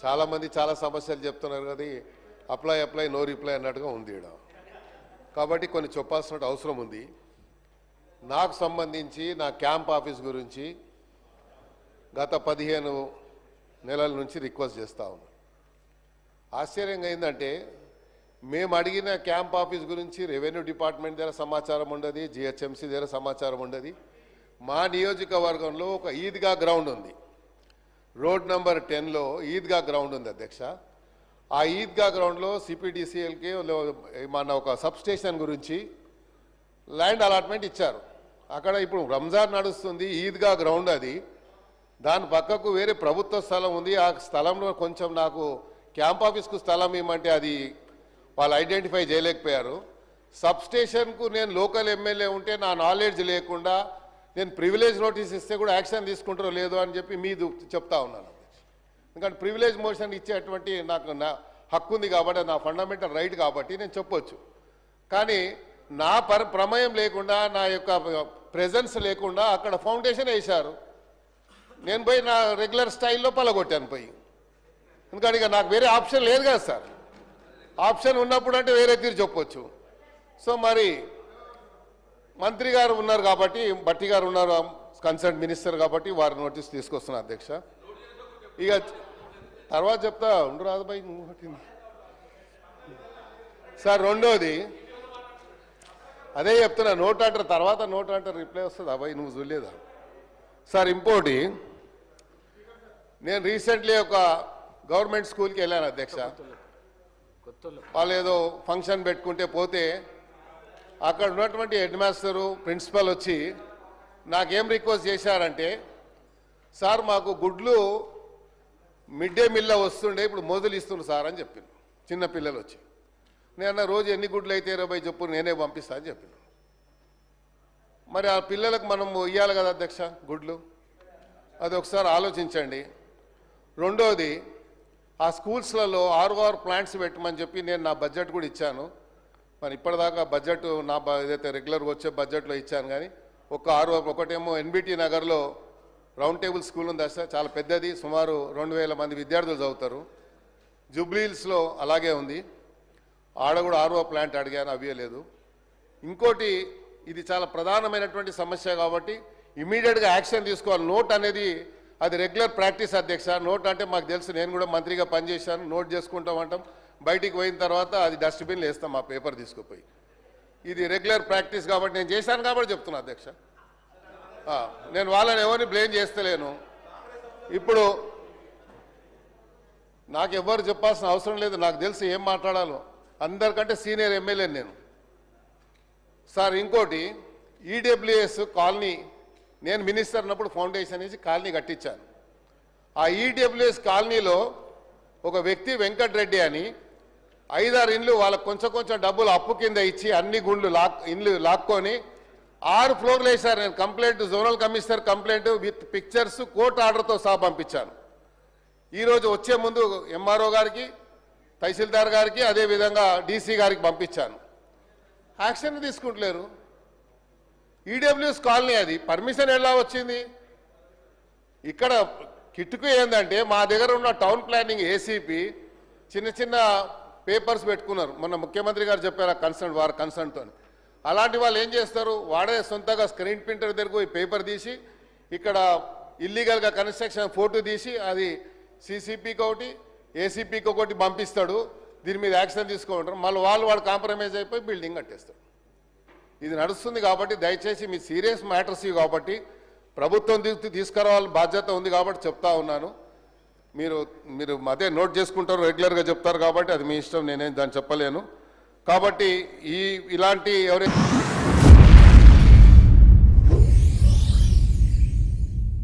చాలామంది చాలా సమస్యలు చెప్తున్నారు కదా, అప్లై నో రిప్లై అన్నట్టుగా ఉంది ఈడ. కాబట్టి కొన్ని చెప్పాల్సిన అవసరం ఉంది. నాకు సంబంధించి నా క్యాంప్ ఆఫీస్ గురించి గత 15 నెలల నుంచి రిక్వెస్ట్ చేస్తూ ఉన్నాను. ఆశ్చర్యంగా ఏంటంటే మేము అడిగిన క్యాంప్ ఆఫీస్ గురించి రెవెన్యూ డిపార్ట్మెంట్ దగ్గర సమాచారం ఉండదు, జిహెచ్ఎంసీ దగ్గర సమాచారం ఉండదు. మా నియోజకవర్గంలో ఒక ఈద్గా గ్రౌండ్ ఉంది, రోడ్ నంబర్ 10లో ఈద్గా గ్రౌండ్ ఉంది అధ్యక్ష. ఆ ఈద్గా గ్రౌండ్లో సిపిడిసిఎల్కి మన ఒక సబ్స్టేషన్ గురించి ల్యాండ్ అలాట్మెంట్ ఇచ్చారు. అక్కడ ఇప్పుడు రంజాన్ నడుస్తుంది, ఈద్గా గ్రౌండ్ అది, దాని పక్కకు వేరే ప్రభుత్వ స్థలం ఉంది. ఆ స్థలంలో కొంచెం నాకు క్యాంప్ ఆఫీస్కు స్థలం ఇవ్వమంటే అది వాళ్ళు ఐడెంటిఫై చేయలేకపోయారు. సబ్స్టేషన్కు నేను లోకల్ ఎమ్మెల్యే ఉంటే నా నాలెడ్జ్ లేకుండా నేను ప్రివిలేజ్ నోటీస్ ఇస్తే కూడా యాక్షన్ తీసుకుంటారో లేదో అని చెప్పి మీరు చెప్తా ఉన్నాను. ఎందుకంటే ప్రివిలేజ్ మోషన్ ఇచ్చేటువంటి నాకు నా హక్కు ఉంది కాబట్టి, నా ఫండమెంటల్ రైట్ కాబట్టి నేను చెప్పొచ్చు. కానీ నా ప్రమేయం లేకుండా, నా యొక్క ప్రెజెన్స్ లేకుండా అక్కడ ఫౌండేషన్ వేశారు. నేను పోయి నా రెగ్యులర్ స్టైల్లో పలగొట్టాను పోయి. ఎందుకంటే ఇక నాకు వేరే ఆప్షన్ లేదు కదా సార్. ఆప్షన్ ఉన్నప్పుడు అంటే వేరే తీరు చెప్పొచ్చు. సో మరి మంత్రి గారు ఉన్నారు కాబట్టి, భట్టి గారు ఉన్నారు కన్సర్న్ మినిస్టర్ కాబట్టి వారి నోటీస్ తీసుకొస్తున్నా అధ్యక్ష. ఇక తర్వాత చెప్తా ఉండు రాదుబాయి సార్. రెండోది అదే చెప్తున్నా, నోట్ అంటారు తర్వాత నోట్ అంటారు రిప్లై వస్తుంది. అబ్బాయి నువ్వు చూడలేదా సార్? ఇంకోటి, నేను రీసెంట్లీ ఒక గవర్నమెంట్ స్కూల్కి వెళ్ళాను అధ్యక్ష. వాళ్ళు ఏదో ఫంక్షన్ పెట్టుకుంటే పోతే అక్కడ ఉన్నటువంటి హెడ్ మాస్టరు ప్రిన్సిపల్ వచ్చి నాకేం రిక్వెస్ట్ చేశారంటే, సార్ మాకు గుడ్లు మిడ్ డే మీల్లో వస్తుండే, ఇప్పుడు మొదలు ఇస్తున్నారు సార్ అని చెప్పింది. చిన్న పిల్లలు వచ్చి నేను రోజు ఎన్ని గుడ్లు అయితే 20 చెప్పు నేనే పంపిస్తా అని చెప్పిన. మరి ఆ పిల్లలకు మనం ఇవ్వాలి కదా అధ్యక్ష గుడ్లు, అది ఒకసారి ఆలోచించండి. రెండోది, ఆ స్కూల్స్లలో 6 ప్లాంట్స్ పెట్టమని చెప్పి నేను నా బడ్జెట్ కూడా ఇచ్చాను. మరి ఇప్పటిదాకా బడ్జెట్ నా ఏదైతే రెగ్యులర్గా వచ్చే బడ్జెట్లో ఇచ్చాను. కానీ ఒక 6 ఒకటేమో ఎన్బిటి నగర్లో రౌండ్ టేబుల్ స్కూల్ ఉంది సార్, చాలా పెద్దది, సుమారు 2000 మంది విద్యార్థులు చదువుతారు. జూబ్లీహిల్స్లో అలాగే ఉంది, ఆడ కూడా 6వ ప్లాంట్ అడిగాను, అవ్వలేదు. ఇంకోటి, ఇది చాలా ప్రధానమైనటువంటి సమస్య కాబట్టి ఇమీడియట్గా యాక్షన్ తీసుకోవాలి. నోట్ అనేది అది రెగ్యులర్ ప్రాక్టీస్ అధ్యక్ష. నోట్ అంటే మాకు తెలుసు, నేను కూడా మంత్రిగా పనిచేశాను. నోట్ చేసుకుంటాం అంటాం, బయటికి పోయిన తర్వాత అది డస్ట్బిన్లో వేస్తాం ఆ పేపర్ తీసుకుపోయి. ఇది రెగ్యులర్ ప్రాక్టీస్ కాబట్టి నేను చేశాను కాబట్టి చెప్తున్నా అధ్యక్ష. నేను వాళ్ళని ఎవరిని బ్లేమ్ చేస్తలేను. ఇప్పుడు నాకు ఎవరు చెప్పాల్సిన అవసరం లేదు, నాకు తెలుసు ఏం మాట్లాడాలో. అందరికంటే సీనియర్ ఎమ్మెల్యే నేను సార్. ఇంకోటి, ఈడబ్ల్యూఎస్ కాలనీ నేను మినిస్టర్ ఉన్నప్పుడు ఫౌండేషన్ వేసి కాలనీ కట్టించాను. ఆ ఈడబ్ల్యూఎస్ కాలనీలో ఒక వ్యక్తి వెంకటరెడ్డి అని 5-6 ఇండ్లు వాళ్ళకు కొంచెం డబ్బులు అప్పు కింద ఇచ్చి అన్ని ఇండ్లు లాక్కొని 6 ఫ్లోర్లు వేశారు. నేను complaint zonal commissioner complaint with pictures court ఆర్డర్తో సహా పంపించాను. ఈరోజు వచ్చే ముందు ఎంఆర్ఓ గారికి, తహసీల్దార్ గారికి, అదేవిధంగా డీసీ గారికి పంపించాను. యాక్షన్ తీసుకుంటలేరు. ఈడబ్ల్యూఎస్ కాలనీ అది పర్మిషన్ ఎలా వచ్చింది? ఇక్కడ కిట్టుకు ఏంటంటే మా దగ్గర ఉన్న టౌన్ ప్లానింగ్ ఏసీపీ చిన్న పేపర్స్ పెట్టుకున్నారు. మొన్న ముఖ్యమంత్రి గారు చెప్పారు వారి కన్సర్న్తో. అలాంటి వాళ్ళు ఏం చేస్తారు, వాడే సొంతగా స్క్రీన్ ప్రింటర్ దగ్గరకు పోయి పేపర్ తీసి ఇక్కడ ఇల్లీగల్గా కన్స్ట్రక్షన్ ఫోటో తీసి అది సీసీపీకి ఒకటి ఏసీపీకి ఒకటి పంపిస్తాడు. దీని మీద యాక్షన్ తీసుకుంటారు. మళ్ళీ వాడు కాంప్రమైజ్ అయిపోయి బిల్డింగ్ కట్టేస్తాడు. ఇది నడుస్తుంది కాబట్టి దయచేసి మీ సీరియస్ మ్యాటర్స్ ఇవి కాబట్టి ప్రభుత్వం తీసుకురావాలని బాధ్యత ఉంది కాబట్టి చెప్తా ఉన్నాను. మీరు అదే నోట్ చేసుకుంటారు, రెగ్యులర్గా చెప్తారు కాబట్టి అది మీ ఇష్టం, నేనేం దాన్ని చెప్పలేను. కాబట్టి ఇలాంటి ఎవరైతే